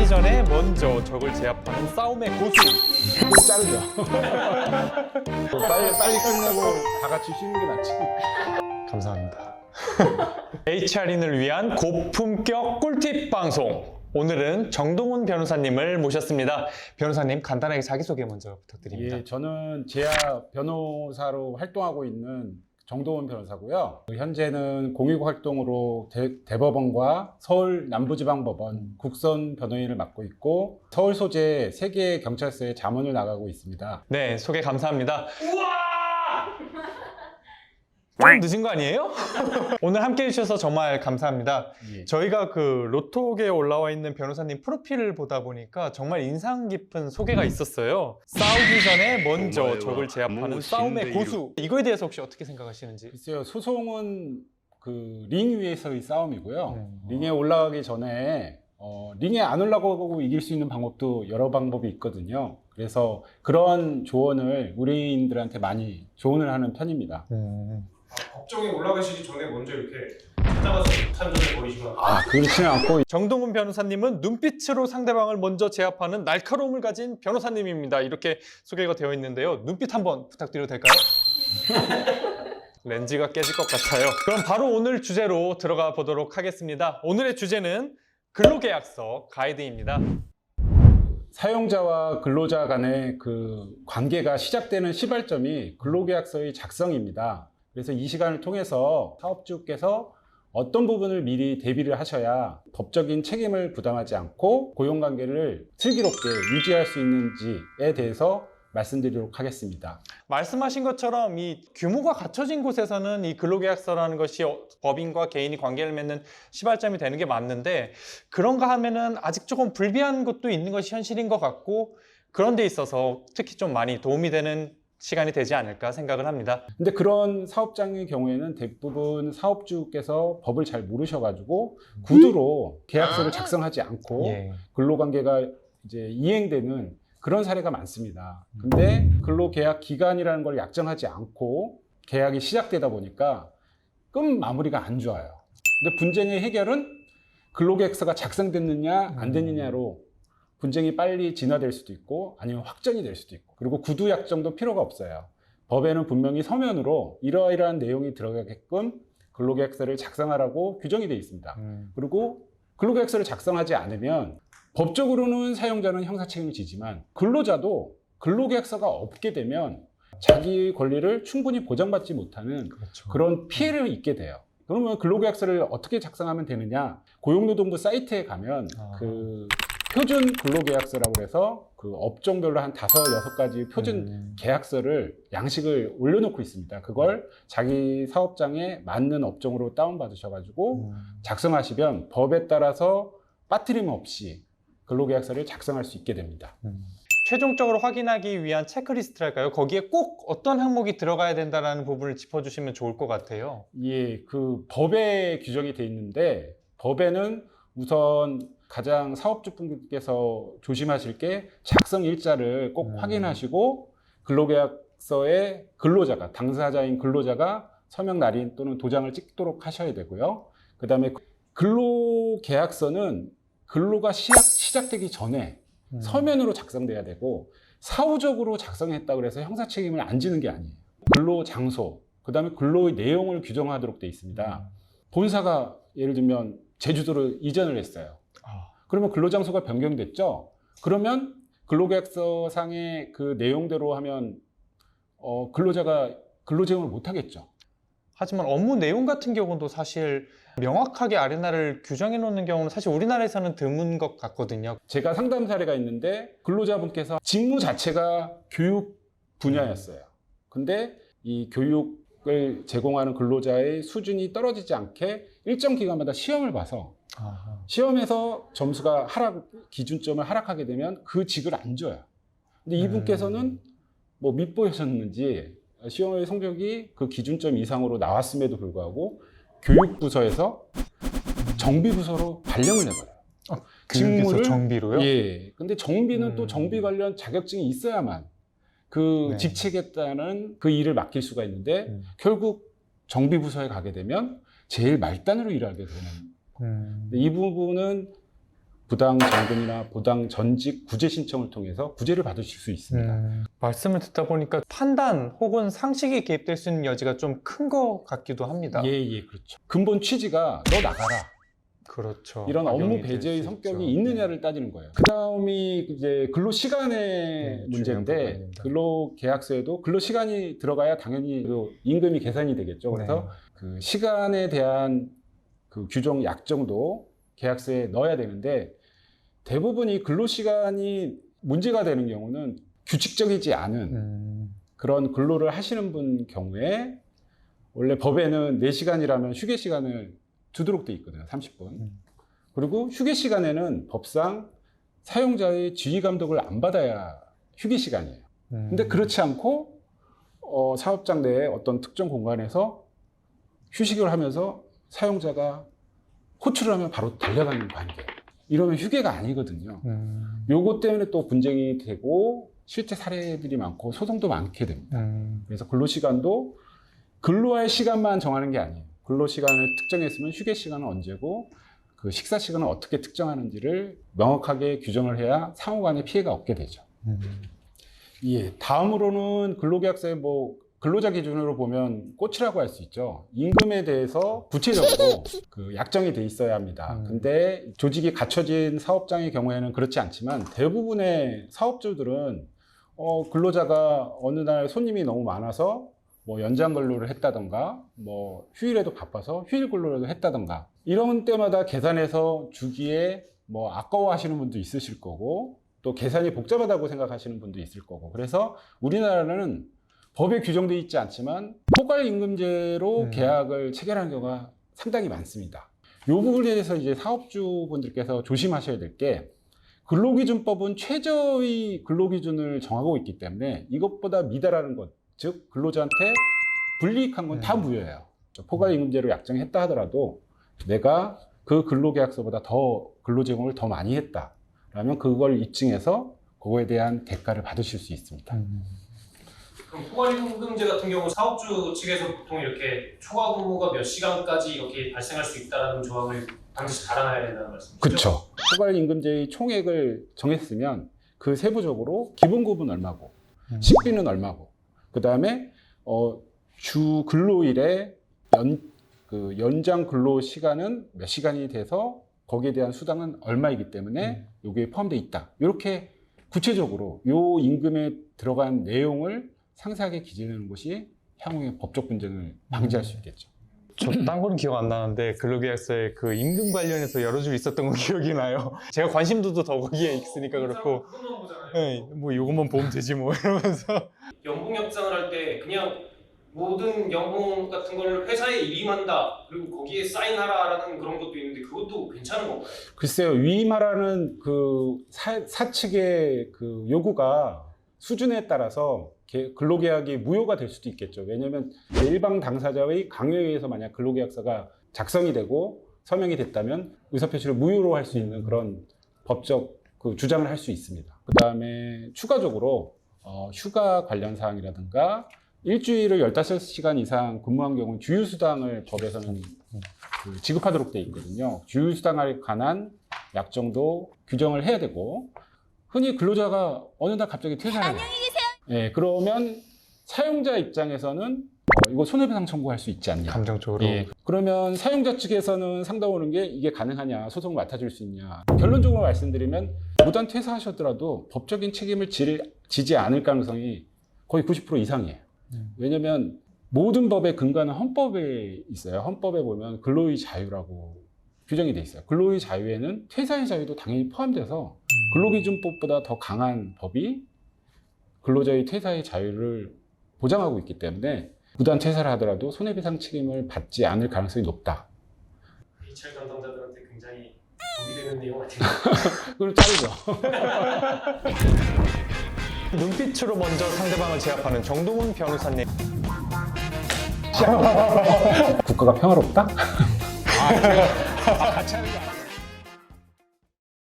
전에 먼저 적을 제압하는 싸움의 고수. 꼭 자르죠. 빨리 끝내고 다 같이 쉬는 게 낫지. 감사합니다. HR인을 위한 고품격 꿀팁 방송. 오늘은 정동훈 변호사님을 모셨습니다. 변호사님, 간단하게 자기소개 먼저 부탁드립니다. 예, 저는 제야 변호사로 활동하고 있는 정동훈 변호사고요. 현재는 공익 활동으로 대법원과 서울 남부지방법원 국선 변호인을 맡고 있고 서울 소재 3개의 경찰서에 자문을 나가고 있습니다. 네, 소개 감사합니다. 우와! 좀 늦은 거 아니에요? 오늘 함께 해주셔서 정말 감사합니다. 예. 저희가 그 로톡에 올라와 있는 변호사님 프로필을 보다 보니까 정말 인상 깊은 소개가 있었어요. 싸우기 전에 먼저 적을 제압하는 싸움의 고수. 이거에 대해서 혹시 어떻게 생각하시는지? 글쎄요, 소송은 그 링 위에서의 싸움이고요. 네. 링에 올라가기 전에 링에 안 올라가고 이길 수 있는 방법도 여러 방법이 있거든요. 그래서 그런 조언을 의뢰인들한테 많이 조언을 하는 편입니다. 법정에 올라가시기 전에 먼저 이렇게 찾아가서 탄전을 벌이시면 그렇지는 않고 정동훈 변호사님은 눈빛으로 상대방을 먼저 제압하는 날카로움을 가진 변호사님입니다. 이렇게 소개가 되어 있는데요. 눈빛 한번 부탁드려도 될까요? 렌즈가 깨질 것 같아요. 그럼 바로 오늘 주제로 들어가 보도록 하겠습니다. 오늘의 주제는 근로계약서 가이드입니다. 사용자와 근로자 간의 그 관계가 시작되는 시발점이 근로계약서의 작성입니다. 그래서 이 시간을 통해서 사업주께서 어떤 부분을 미리 대비를 하셔야 법적인 책임을 부담하지 않고 고용관계를 슬기롭게 유지할 수 있는지에 대해서 말씀드리도록 하겠습니다. 말씀하신 것처럼 이 규모가 갖춰진 곳에서는 이 근로계약서라는 것이 법인과 개인이 관계를 맺는 시발점이 되는 게 맞는데, 그런가 하면은 아직 조금 불비한 것도 있는 것이 현실인 것 같고, 그런 데 있어서 특히 좀 많이 도움이 되는 시간이 되지 않을까 생각을 합니다. 근데 그런 사업장의 경우에는 대부분 사업주께서 법을 잘 모르셔가지고 구두로 계약서를 작성하지 않고 예. 근로관계가 이제 이행되는 그런 사례가 많습니다. 근데 근로계약 기간이라는 걸 약정하지 않고 계약이 시작되다 보니까 끝 마무리가 안 좋아요. 근데 분쟁의 해결은 근로계약서가 작성됐느냐 안 됐느냐로 분쟁이 빨리 진화될 수도 있고 아니면 확정이 될 수도 있고, 그리고 구두 약정도 필요가 없어요. 법에는 분명히 서면으로 이러이러한 내용이 들어가게끔 근로계약서를 작성하라고 규정이 되어 있습니다. 그리고 근로계약서를 작성하지 않으면 법적으로는 사용자는 형사책임을 지지만 근로자도 근로계약서가 없게 되면 자기 권리를 충분히 보장받지 못하는 그렇죠. 그런 피해를 입게 돼요. 그러면 근로계약서를 어떻게 작성하면 되느냐? 고용노동부 사이트에 가면 그 표준 근로계약서라고 해서 그 업종별로 한 5, 6가지 표준 계약서를 양식을 올려놓고 있습니다. 그걸 자기 사업장에 맞는 업종으로 다운받으셔가지고 작성하시면 법에 따라서 빠트림 없이 근로계약서를 작성할 수 있게 됩니다. 최종적으로 확인하기 위한 체크리스트랄까요? 거기에 꼭 어떤 항목이 들어가야 된다는 부분을 짚어주시면 좋을 것 같아요. 예, 그 법에 규정이 돼 있는데 법에는 우선 가장 사업주분께서 조심하실 게 작성 일자를 꼭 확인하시고 근로계약서에 근로자가, 당사자인 근로자가 서명 날인 또는 도장을 찍도록 하셔야 되고요. 그 다음에 근로계약서는 근로가 시작되기 전에 서면으로 작성돼야 되고, 사후적으로 작성했다고 해서 형사 책임을 안 지는 게 아니에요. 근로 장소, 그 다음에 근로의 내용을 규정하도록 되어 있습니다. 본사가 예를 들면 제주도로 이전을 했어요. 그러면 근로장소가 변경됐죠? 그러면 근로계약서 상의 그 내용대로 하면 근로자가 근로제공을 못 하겠죠. 하지만 업무 내용 같은 경우도 사실 명확하게 아레나를 규정해 놓는 경우는 사실 우리나라에서는 드문 것 같거든요. 제가 상담 사례가 있는데 근로자분께서 직무 자체가 교육 분야였어요. 근데 이 교육을 제공하는 근로자의 수준이 떨어지지 않게 일정 기간마다 시험을 봐서 시험에서 점수가 기준점을 하락하게 되면 그 직을 안 줘요. 근데 이분께서는 뭐 밉보셨는지 시험의 성적이 그 기준점 이상으로 나왔음에도 불구하고 교육부서에서 정비부서로 발령을 내버려요. 교육에서 정비로요? 예. 근데 정비는 또 정비 관련 자격증이 있어야만 그 직책에 따른 그 일을 맡길 수가 있는데 결국 정비부서에 가게 되면 제일 말단으로 일하게 되는. 이 부분은 부당 정근이나 부당 전직 구제 신청을 통해서 구제를 받으실 수 있습니다. 말씀을 듣다 보니까 판단 혹은 상식이 개입될 수 있는 여지가 좀 큰 것 같기도 합니다. 예, 그렇죠. 근본 취지가 너 나가라. 그렇죠. 이런 업무 악용이 될 배제의 수 성격이 있죠. 있느냐를 따지는 거예요. 그 다음이 이제 근로 시간의 중요한 문제인데 부분입니다. 근로 계약서에도 근로 시간이 들어가야 당연히 그 임금이 계산이 되겠죠. 그래서 그 시간에 대한 그 규정 약정도 계약서에 넣어야 되는데 대부분이 근로 시간이 문제가 되는 경우는 규칙적이지 않은 그런 근로를 하시는 분 경우에 원래 법에는 4시간이라면 휴게 시간을 주도록 돼 있거든요. 30분. 그리고 휴게 시간에는 법상 사용자의 지휘 감독을 안 받아야 휴게 시간이에요. 근데 그렇지 않고 사업장 내에 어떤 특정 공간에서 휴식을 하면서 사용자가 호출을 하면 바로 달려가는 관계. 이러면 휴게가 아니거든요. 요거 때문에 또 분쟁이 되고 실제 사례들이 많고 소송도 많게 됩니다. 그래서 근로시간도 근로할 시간만 정하는 게 아니에요. 근로시간을 특정했으면 휴게 시간은 언제고 그 식사 시간은 어떻게 특정하는지를 명확하게 규정을 해야 상호 간의 피해가 없게 되죠. 예, 다음으로는 근로계약서에 뭐 근로자 기준으로 보면 꽃이라고 할 수 있죠. 임금에 대해서 구체적으로 그 약정이 돼 있어야 합니다. 근데 조직이 갖춰진 사업장의 경우에는 그렇지 않지만 대부분의 사업주들은 근로자가 어느 날 손님이 너무 많아서 뭐 연장 근로를 했다던가 뭐 휴일에도 바빠서 휴일 근로라도 했다던가 이런 때마다 계산해서 주기에 뭐 아까워하시는 분도 있으실 거고 또 계산이 복잡하다고 생각하시는 분도 있을 거고 그래서 우리나라는 법에 규정되어 있지 않지만 포괄임금제로 계약을 체결하는 경우가 상당히 많습니다. 이 부분에 대해서 이제 사업주분들께서 조심하셔야 될 게 근로기준법은 최저의 근로기준을 정하고 있기 때문에 이것보다 미달하는 것, 즉 근로자한테 불이익한 건 다 무효예요. 포괄임금제로 약정했다 하더라도 내가 그 근로계약서보다 더 근로제공을 더 많이 했다 라면 그걸 입증해서 그거에 대한 대가를 받으실 수 있습니다. 그럼 포괄임금제 같은 경우 사업주 측에서 보통 이렇게 초과 근무가 몇 시간까지 이렇게 발생할 수 있다는 조항을 반드시 달아놔야 된다는 말씀이시죠? 그렇죠. 포괄임금제의 총액을 정했으면 그 세부적으로 기본급은 얼마고 식비는 얼마고 그 다음에 주 근로일에 연장 근로 시간은 몇 시간이 돼서 거기에 대한 수당은 얼마이기 때문에 여기에 포함되어 있다. 이렇게 구체적으로 요 임금에 들어간 내용을 상세하게 기재하는 것이 향후의 법적 분쟁을 방지할 수 있겠죠. 저 딴 거는 기억 안 나는데 근로계약서에 그 임금 관련해서 여러 줄 있었던 건 기억이 나요. 제가 관심도도 더 거기에 있으니까 그렇고 그것만 보잖아요. 네, 뭐 이것만 보면 되지 뭐 이러면서 연봉 협상을 할 때 그냥 모든 연봉 같은 걸 회사에 위임한다 그리고 거기에 사인하라라는 그런 것도 있는데 그것도 괜찮은 건가요? 글쎄요, 위임하라는 그 사측의 그 요구가 수준에 따라서 근로계약이 무효가 될 수도 있겠죠. 왜냐하면 일방 당사자의 강요에 의해서 만약 근로계약서가 작성이 되고 서명이 됐다면 의사표시를 무효로 할 수 있는 그런 법적 그 주장을 할 수 있습니다. 그 다음에 추가적으로 휴가 관련 사항이라든가 일주일을 15시간 이상 근무한 경우는 주휴수당을 법에서는 그 지급하도록 되어 있거든요. 주휴수당에 관한 약정도 규정을 해야 되고 흔히 근로자가 어느 날 갑자기 퇴사를 해요. 예, 그러면 사용자 입장에서는 이거 손해배상 청구할 수 있지 않냐. 감정적으로 예, 그러면 사용자 측에서는 상담 오는 게 이게 가능하냐, 소송을 맡아줄 수 있냐. 결론적으로 말씀드리면 무단 퇴사하셨더라도 법적인 책임을 지지 않을 가능성이 거의 90% 이상이에요. 왜냐하면 모든 법의 근간은 헌법에 있어요. 헌법에 보면 근로의 자유라고 규정이 돼 있어요. 근로의 자유에는 퇴사의 자유도 당연히 포함돼서 근로기준법보다 더 강한 법이 근로자의 퇴사의 자유를 보장하고 있기 때문에 무단 퇴사를 하더라도 손해배상 책임을 받지 않을 가능성이 높다. HR 담당자들한테 굉장히 도움이 되는 내용 같아요. 그걸 자르죠. 눈빛으로 먼저 상대방을 제압하는 정동훈 변호사님. 국가가 평화롭다? 같이 하는 거 아니에요?